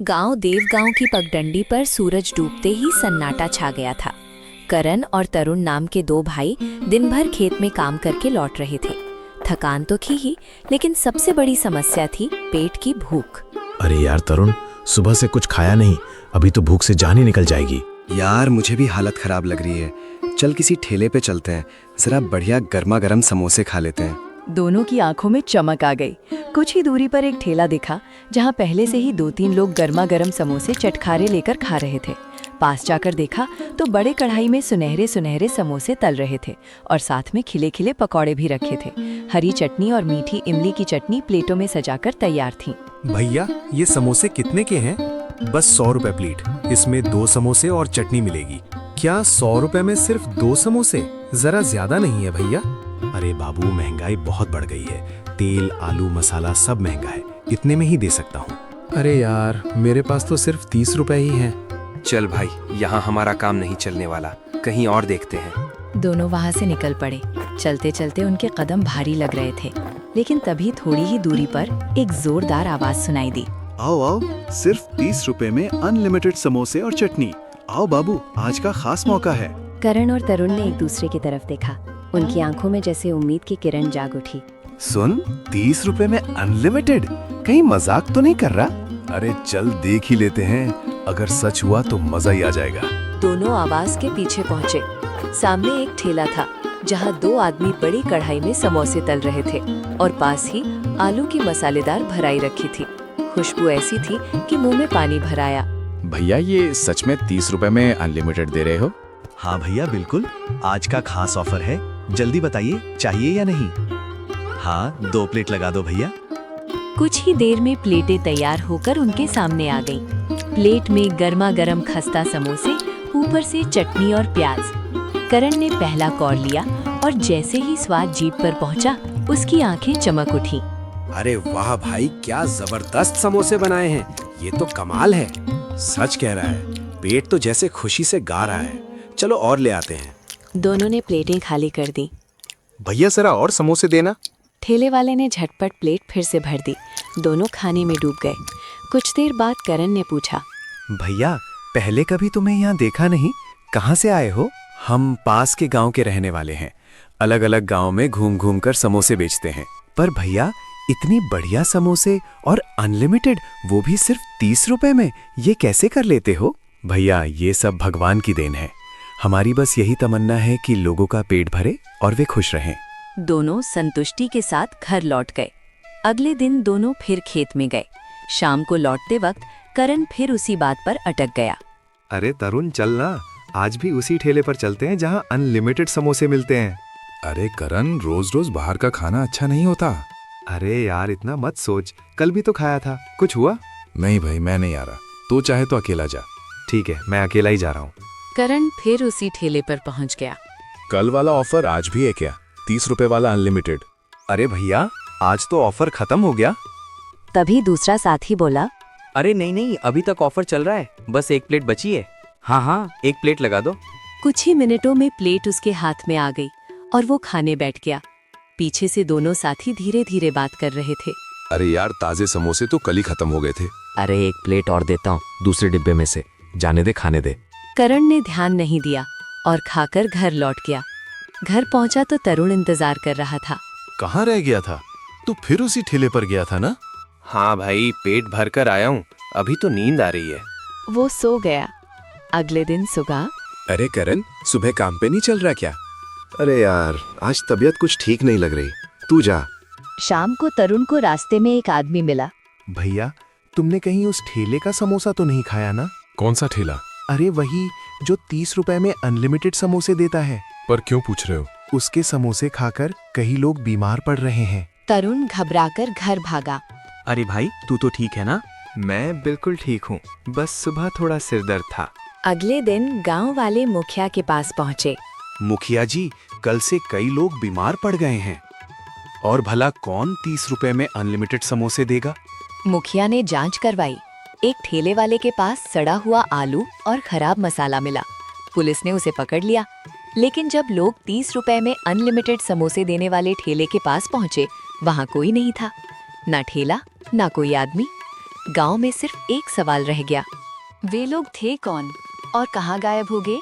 गांव देवगांव की पगडंडी पर सूरज डूबते ही सन्नाटा छा गया था। करण और तरुण नाम के दो भाई दिन भर खेत में काम करके लौट रहे थे। थकान तो थी ही, लेकिन सबसे बड़ी समस्या थी पेट की भूख। अरे यार तरुण, सुबह से कुछ खाया नहीं, अभी तो भूख से जान ही निकल जाएगी। यार मुझे भी हालत खराब लग रही है। चल किसी ठेले पे चलते हैं, जरा बढ़िया गर्मा गर्म समोसे खा लेते हैं। दोनों की आंखों में चमक आ गई। कुछ ही दूरी पर एक ठेला दिखा जहां पहले से ही 2-3 लोग गर्मा गर्म समोसे चटखारे लेकर खा रहे थे। पास जाकर देखा तो बड़े कढ़ाई में सुनहरे सुनहरे समोसे तल रहे थे और साथ में खिले खिले पकौड़े भी रखे थे। हरी चटनी और मीठी इमली की चटनी प्लेटों में सजाकर तैयार थी। भैया ये समोसे कितने के हैं? बस 100 रुपए प्लेट। इसमें 2 समोसे और चटनी मिलेगी। क्या 100 रुपए में सिर्फ 2 समोसे? जरा ज्यादा नहीं है भैया? अरे बाबू, महंगाई बहुत बढ़ गई है। तेल, आलू, मसाला सब महंगा है, इतने में ही दे सकता हूँ। अरे यार, मेरे पास तो सिर्फ 30 रुपए ही हैं। चल भाई, यहाँ हमारा काम नहीं चलने वाला, कहीं और देखते हैं। दोनों वहां से निकल पड़े। चलते चलते उनके कदम भारी लग रहे थे, लेकिन तभी थोड़ी ही दूरी पर एक जोरदार आवाज सुनाई दी। आओ आओ, सिर्फ 30 रुपए में अनलिमिटेड समोसे और चटनी। आओ बाबू, आज का खास मौका है। करण और तरुण ने एक दूसरे की तरफ देखा। उनकी आंखों में जैसे उम्मीद की किरण जाग उठी। सुन, 30 रुपए में अनलिमिटेड, कहीं मजाक तो नहीं कर रहा? अरे चल देख ही लेते हैं, अगर सच हुआ तो मजा ही आ जाएगा। दोनों आवाज के पीछे पहुंचे। सामने एक ठेला था जहां 2 आदमी बड़ी कढ़ाई में समोसे तल रहे थे और पास ही आलू की मसालेदार भराई रखी थी। खुशबू ऐसी थी कि मुंह में पानी भर आया। भैया ये सच में 30 रुपए में अनलिमिटेड दे रहे हो? हाँ भैया बिल्कुल, आज का खास ऑफर है। जल्दी बताइए, चाहिए या नहीं? हाँ, 2 प्लेट लगा दो भैया। कुछ ही देर में प्लेटें तैयार होकर उनके सामने आ गईं। प्लेट में गर्मा गर्म खस्ता समोसे, ऊपर से चटनी और प्याज। करण ने पहला कौर लिया और जैसे ही स्वाद जीभ पर पहुंचा, उसकी आंखें चमक उठी। अरे वाह भाई, क्या जबरदस्त समोसे बनाए हैं, ये तो कमाल है। सच कह रहा है, पेट तो जैसे खुशी से गा रहा है। चलो और ले आते हैं। दोनों ने प्लेटें खाली कर दी। भैया जरा और समोसे देना। ठेले वाले ने झटपट प्लेट फिर से भर दी। दोनों खाने में डूब गए। कुछ देर बाद करण ने पूछा, भैया पहले कभी तुम्हें यहाँ देखा नहीं, कहाँ से आए हो? हम पास के गांव के रहने वाले हैं। अलग अलग गांव में घूम घूम कर समोसे बेचते हैं। पर भैया, इतनी बढ़िया समोसे और अनलिमिटेड, वो भी सिर्फ 30 रुपए में, ये कैसे कर लेते हो? भैया ये सब भगवान की देन है। हमारी बस यही तमन्ना है कि लोगों का पेट भरे और वे खुश रहें। दोनों संतुष्टि के साथ घर लौट गए। अगले दिन दोनों फिर खेत में गए। शाम को लौटते वक्त करण फिर उसी बात पर अटक गया। अरे तरुण, चल ना, आज भी उसी ठेले पर चलते हैं जहाँ अनलिमिटेड समोसे मिलते हैं। अरे करण, रोज रोज बाहर का खाना अच्छा नहीं होता। अरे यार इतना मत सोच, कल भी तो खाया था, कुछ हुआ? नहीं भाई, मैं नहीं आ रहा। तू चाहे तो अकेला जा। ठीक है, मैं अकेला ही जा रहा हूँ। करण फिर उसी ठेले पर पहुंच गया। कल वाला ऑफर आज भी है क्या? 30 रुपए वाला अनलिमिटेड। अरे भैया, आज तो ऑफर खत्म हो गया। तभी दूसरा साथी बोला, अरे नहीं नहीं, अभी तक ऑफर चल रहा है, बस 1 प्लेट बची है। हाँ हाँ, 1 प्लेट लगा दो। कुछ ही मिनटों में प्लेट उसके हाथ में आ गई और वो खाने बैठ गया। पीछे से दोनों साथी धीरे धीरे बात कर रहे थे। अरे यार, ताजे समोसे तो कल ही खत्म हो गए थे। अरे 1 प्लेट और देता हूँ दूसरे डिब्बे में से, जाने दे, खाने दे। करण ने ध्यान नहीं दिया और खाकर घर लौट गया। घर पहुंचा तो तरुण इंतजार कर रहा था। कहाँ रह गया था? तू फिर उसी ठेले पर गया था ना? हाँ भाई, पेट भर कर आया हूँ, अभी तो नींद आ रही है। वो सो गया। अगले दिन सुबह, अरे करण, सुबह काम पे नहीं चल रहा क्या? अरे यार, आज तबीयत कुछ ठीक नहीं लग रही, तू जा। शाम को तरुण को रास्ते में एक आदमी मिला। भैया, तुमने कहीं उस ठेले का समोसा तो नहीं खाया ना? कौन सा ठेला? अरे वही जो 30 रुपए में अनलिमिटेड समोसे देता है। पर क्यों पूछ रहे हो? उसके समोसे खाकर कई लोग बीमार पड़ रहे हैं। तरुण घबराकर घर भागा। अरे भाई, तू तो ठीक है ना? मैं बिल्कुल ठीक हूँ, बस सुबह थोड़ा सिर दर्द था। अगले दिन गांव वाले मुखिया के पास पहुंचे। मुखिया जी, कल से कई लोग बीमार पड़ गए हैं, और भला कौन 30 रुपए में अनलिमिटेड समोसे देगा? मुखिया ने जांच करवाई। एक ठेले वाले के पास सड़ा हुआ आलू और खराब मसाला मिला। पुलिस ने उसे पकड़ लिया। लेकिन जब लोग 30 रुपए में अनलिमिटेड समोसे देने वाले ठेले के पास पहुंचे, वहां कोई नहीं था। ना ठेला, ना कोई आदमी। गांव में सिर्फ एक सवाल रह गया। वे लोग थे कौन और कहाँ गायब हो गए?